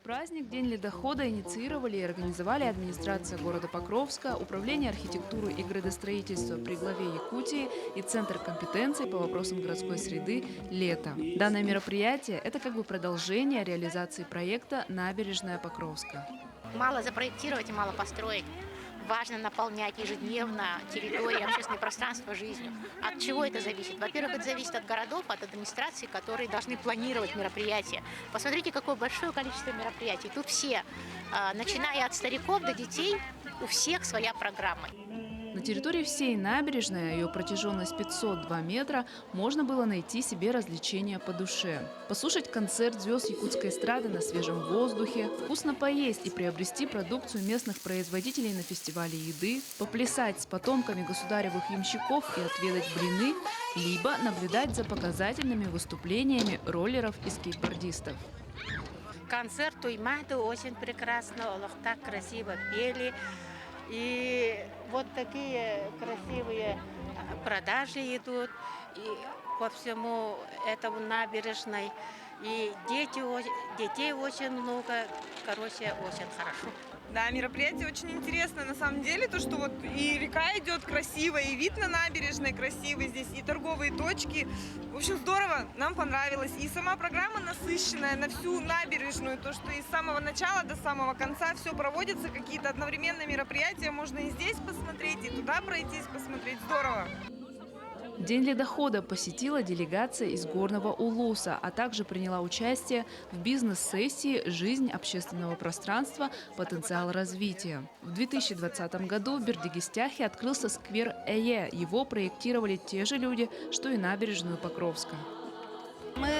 Праздник День ледохода инициировали и организовали администрация города Покровска, Управление архитектуры и градостроительства при главе Якутии и Центр компетенций по вопросам городской среды «Лето». Данное мероприятие – это как бы продолжение реализации проекта «Набережная Покровска». Мало запроектировать и мало построить. Важно наполнять ежедневно территории, общественное пространство жизнью. От чего это зависит? Во-первых, это зависит от городов, от администрации, которые должны планировать мероприятия. Посмотрите, какое большое количество мероприятий. Тут все, начиная от стариков до детей, у всех своя программа. На территории всей набережной, ее протяженность 502 метра, можно было найти себе развлечения по душе. Послушать концерт звезд якутской эстрады на свежем воздухе, вкусно поесть и приобрести продукцию местных производителей на фестивале еды, поплясать с потомками государевых ямщиков и отведать блины, либо наблюдать за показательными выступлениями роллеров и скейтбордистов. Концерт Туймаду очень прекрасно, так красиво пели. И вот такие красивые продажи идут и по всему этому набережной. И детей очень много, короче, очень хорошо. Да, мероприятие очень интересное на самом деле, то что вот и река идет красиво, и вид на набережной красивый здесь, и торговые точки. В общем, здорово, нам понравилось. И сама программа насыщенная на всю набережную, то что из самого начала до самого конца все проводится, какие-то одновременные мероприятия, можно и здесь посмотреть, и туда пройтись, посмотреть, здорово. День ледохода посетила делегация из Горного Улуса, а также приняла участие в бизнес-сессии «Жизнь общественного пространства. Потенциал развития». В 2020 году в Бердигистяхе открылся сквер Эе. Его проектировали те же люди, что и набережную Покровска. Мы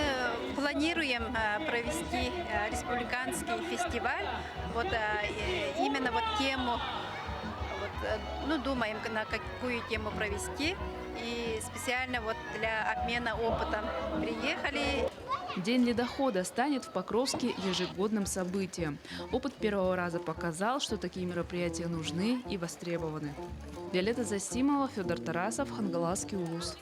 планируем провести республиканский фестиваль, именно тему, думаем, на какую тему провести. И специально для обмена опытом приехали. День ледохода станет в Покровске ежегодным событием. Опыт первого раза показал, что такие мероприятия нужны и востребованы. Виолетта Засимова, Федор Тарасов, Хангаласский улус.